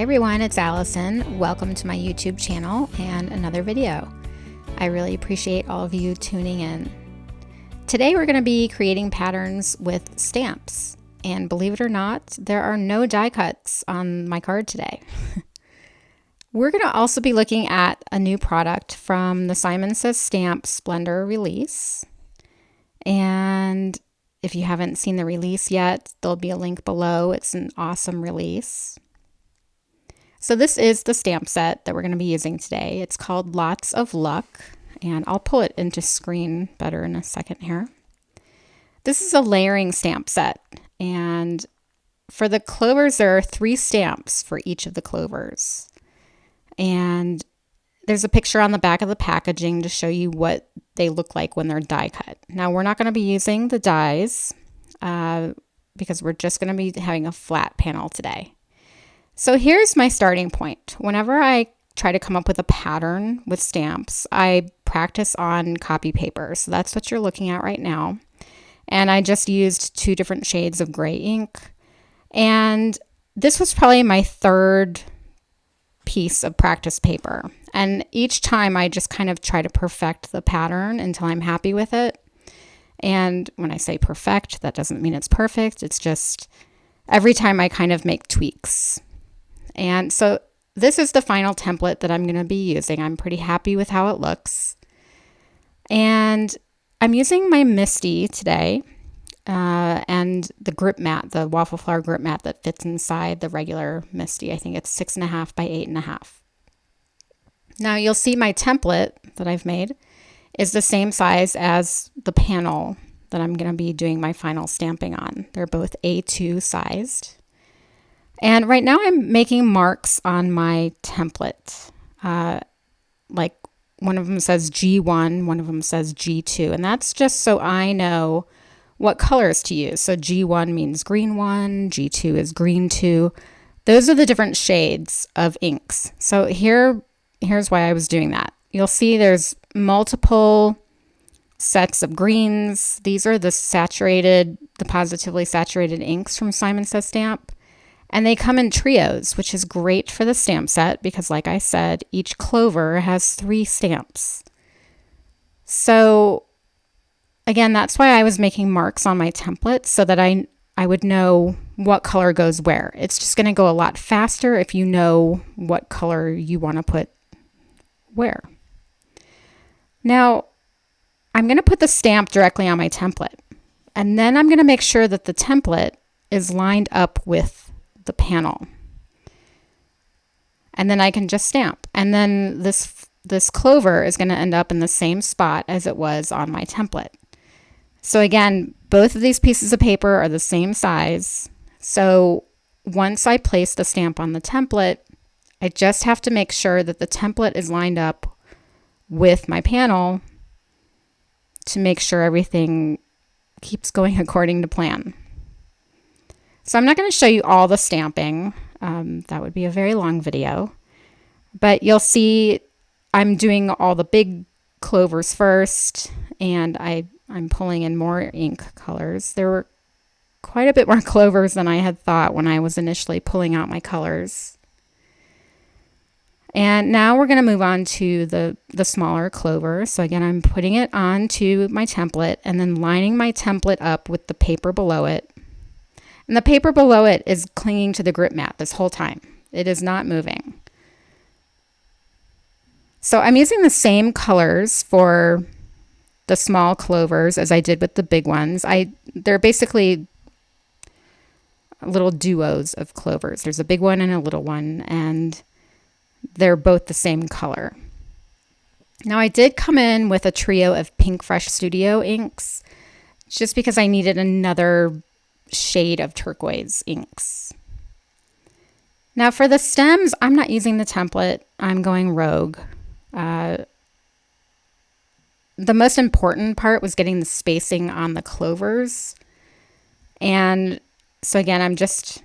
everyone, it's Allison. Welcome to my YouTube channel and another video. I really appreciate all of you tuning in. Today we're going to be creating patterns with stamps, and believe it or not, there are no die cuts on my card today. We're going to also be looking at a new product from the Simon Says Stamp Splendor Release, and if you haven't seen the release yet, there'll be a link below. It's an awesome release. So this is the stamp set that we're going to be using today. It's called Lots of Luck, and I'll pull it into screen better in a second here. This is a layering stamp set, and for the clovers, there are 3 stamps for each of the clovers. And there's a picture on the back of the packaging to show you what they look like when they're die cut. Now, we're not going to be using the dies because we're just going to be having a flat panel today. So here's my starting point. Whenever I try to come up with a pattern with stamps, I practice on copy paper. So that's what you're looking at right now. And I just used 2 different shades of gray ink. And this was probably my 3rd piece of practice paper. And each time I just kind of try to perfect the pattern until I'm happy with it. And when I say perfect, that doesn't mean it's perfect. It's just every time I kind of make tweaks. And so this is the final template that I'm going to be using. I'm pretty happy with how it looks. And I'm using my MISTI today and the grip mat, the waffle flower grip mat that fits inside the regular MISTI. I think it's 6.5 by 8.5. Now you'll see my template that I've made is the same size as the panel that I'm going to be doing my final stamping on. They're both A2 sized. And right now I'm making marks on my template. Like one of them says G1, one of them says G2. And that's just so I know what colors to use. So G1 means green 1, G2 is green 2. Those are the different shades of inks. So here's why I was doing that. You'll see there's multiple sets of greens. These are the positively saturated inks from Simon Says Stamp. And they come in trios, which is great for the stamp set because, like I said, each clover has 3 stamps. So again, that's why I was making marks on my template so that I would know what color goes where. It's just going to go a lot faster if you know what color you want to put where. Now, I'm going to put the stamp directly on my template, and then I'm going to make sure that the template is lined up with the panel. And then I can just stamp. And then this clover is going to end up in the same spot as it was on my template. So again, both of these pieces of paper are the same size. So once I place the stamp on the template, I just have to make sure that the template is lined up with my panel to make sure everything keeps going according to plan. So I'm not going to show you all the stamping. That would be a very long video. But you'll see I'm doing all the big clovers first, and I'm pulling in more ink colors. There were quite a bit more clovers than I had thought when I was initially pulling out my colors. And now we're going to move on to the smaller clover. So again, I'm putting it onto my template and then lining my template up with the paper below it. And the paper below it is clinging to the grip mat this whole time. It is not moving. So I'm using the same colors for the small clovers as I did with the big ones. They're basically little duos of clovers. There's a big one and a little one, and they're both the same color. Now I did come in with a trio of PinkFresh Studio Inks just because I needed another shade of turquoise inks. Now for the stems, I'm not using the template. I'm going rogue. The most important part was getting the spacing on the clovers. And so again, I'm just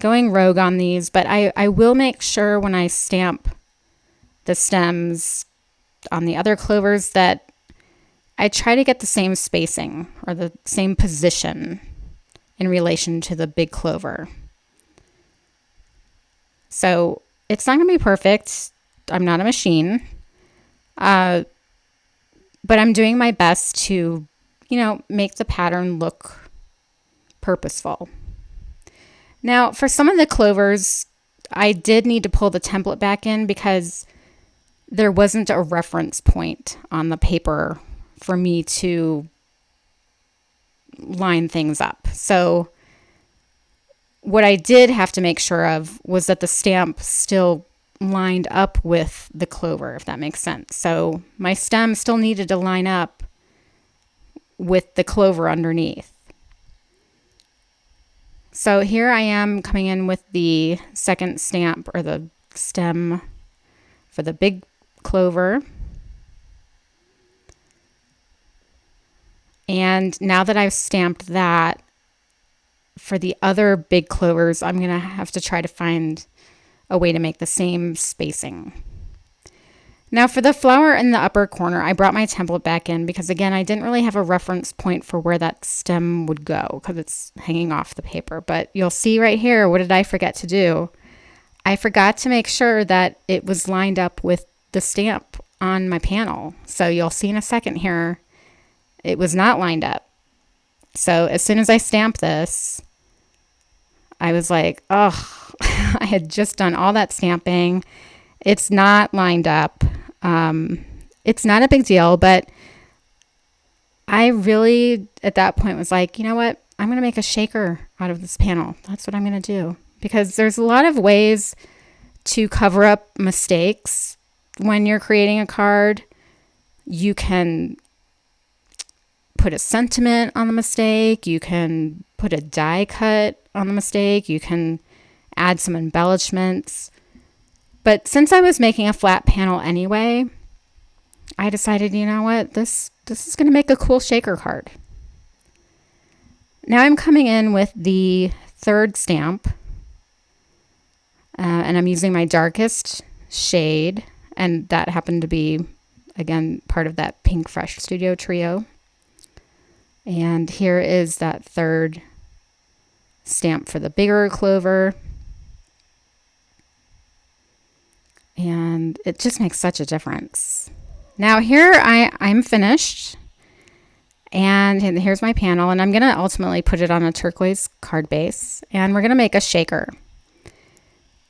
going rogue on these, but I will make sure when I stamp the stems on the other clovers that I try to get the same spacing or the same position in relation to the big clover. So it's not going to be perfect. I'm not a machine. But I'm doing my best to, make the pattern look purposeful. Now, for some of the clovers, I did need to pull the template back in because there wasn't a reference point on the paper for me to line things up. So what I did have to make sure of was that the stamp still lined up with the clover, if that makes sense. So my stem still needed to line up with the clover underneath. So here I am coming in with the second stamp, or the stem, for the big clover. And now that I've stamped that, for the other big clovers, I'm going to have to try to find a way to make the same spacing. Now for the flower in the upper corner, I brought my template back in because, again, I didn't really have a reference point for where that stem would go because it's hanging off the paper. But you'll see right here, what did I forget to do? I forgot to make sure that it was lined up with the stamp on my panel. So you'll see in a second here, it was not lined up. So as soon as I stamped this, I was like, oh, I had just done all that stamping. It's not lined up. It's not a big deal, but I really, at that point, was like, you know what? I'm going to make a shaker out of this panel. That's what I'm going to do. Because there's a lot of ways to cover up mistakes when you're creating a card. You can put a sentiment on the mistake. You can put a die cut on the mistake. You can add some embellishments. But since I was making a flat panel anyway, I decided, you know what, this is going to make a cool shaker card. Now I'm coming in with the third stamp, and I'm using my darkest shade, and that happened to be, again, part of that PinkFresh Studio trio. And here is that third stamp for the bigger clover. And it just makes such a difference. Now here I'm finished. And here's my panel. And I'm going to ultimately put it on a turquoise card base. And we're going to make a shaker.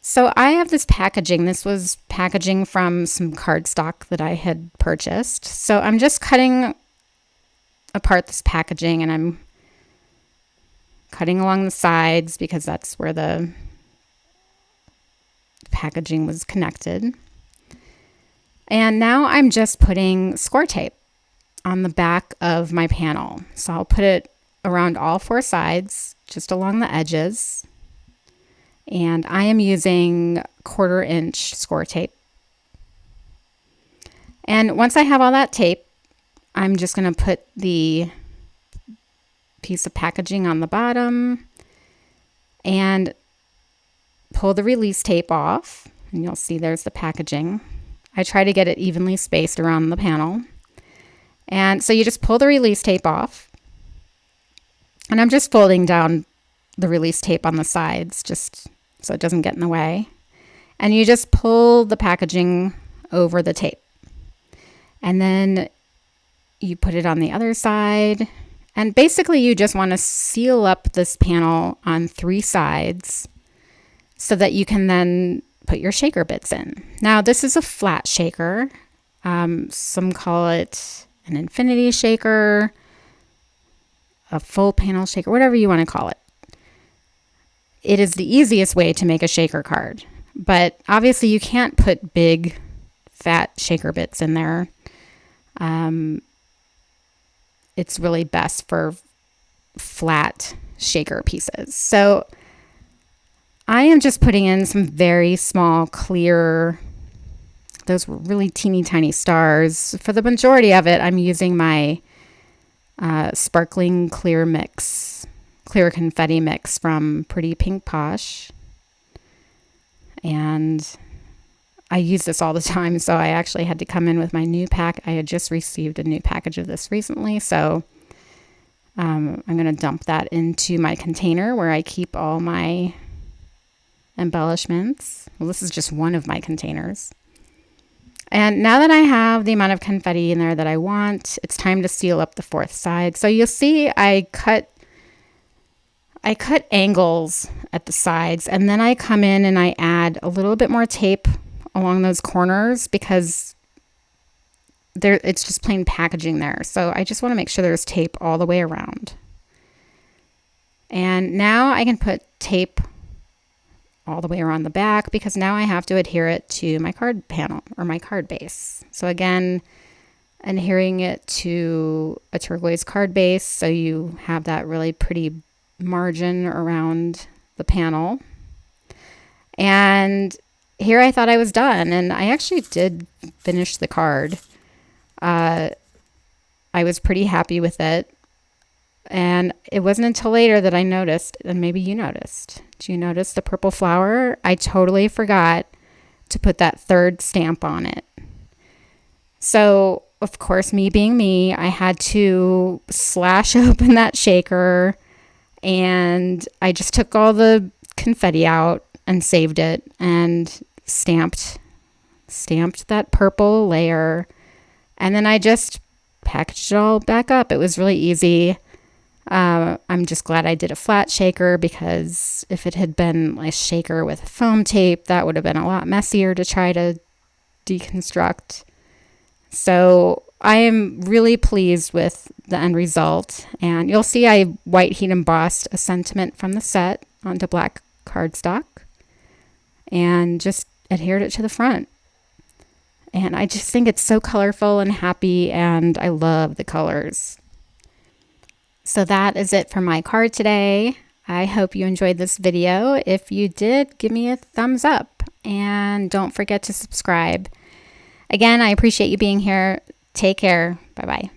So I have this packaging. This was packaging from some cardstock that I had purchased. So I'm just cutting apart this packaging, and I'm cutting along the sides because that's where the packaging was connected. And now I'm just putting Scor-Tape on the back of my panel. So I'll put it around all four sides, just along the edges. And I am using 1/4 inch Scor-Tape. And once I have all that tape, I'm just going to put the piece of packaging on the bottom and pull the release tape off. And you'll see there's the packaging. I try to get it evenly spaced around the panel. And so you just pull the release tape off. And I'm just folding down the release tape on the sides just so it doesn't get in the way. And you just pull the packaging over the tape. And then you put it on the other side. And basically you just want to seal up this panel on 3 sides so that you can then put your shaker bits in. Now this is a flat shaker. Some call it an infinity shaker, a full panel shaker, whatever you want to call it. It is the easiest way to make a shaker card, but obviously you can't put big fat shaker bits in there. It's really best for flat shaker pieces. So I am just putting in some very small, clear, those really teeny tiny stars. For the majority of it, I'm using my sparkling clear confetti mix from Pretty Pink Posh. And I use this all the time, so I actually had to come in with my new pack. I had just received a new package of this recently, so I'm going to dump that into my container where I keep all my embellishments. Well, this is just one of my containers. And now that I have the amount of confetti in there that I want, it's time to seal up the fourth side. So you'll see I cut angles at the sides, and then I come in and I add a little bit more tape along those corners because it's just plain packaging there. So I just want to make sure there's tape all the way around. And now I can put tape all the way around the back because now I have to adhere it to my card panel or my card base. So again, adhering it to a turquoise card base so you have that really pretty margin around the panel. And here I thought I was done, and I actually did finish the card. I was pretty happy with it. And it wasn't until later that I noticed, and maybe you noticed. Did you notice the purple flower? I totally forgot to put that third stamp on it. So, of course, me being me, I had to slash open that shaker, and I just took all the confetti out and saved it and stamped that purple layer. And then I just packaged it all back up. It was really easy. I'm just glad I did a flat shaker because if it had been a shaker with foam tape, that would have been a lot messier to try to deconstruct. So I am really pleased with the end result. And you'll see I white heat embossed a sentiment from the set onto black cardstock and just adhered it to the front. And I just think it's so colorful and happy, and I love the colors. So that is it for my card today. I hope you enjoyed this video. If you did, give me a thumbs up and don't forget to subscribe. Again, I appreciate you being here. Take care. Bye-bye.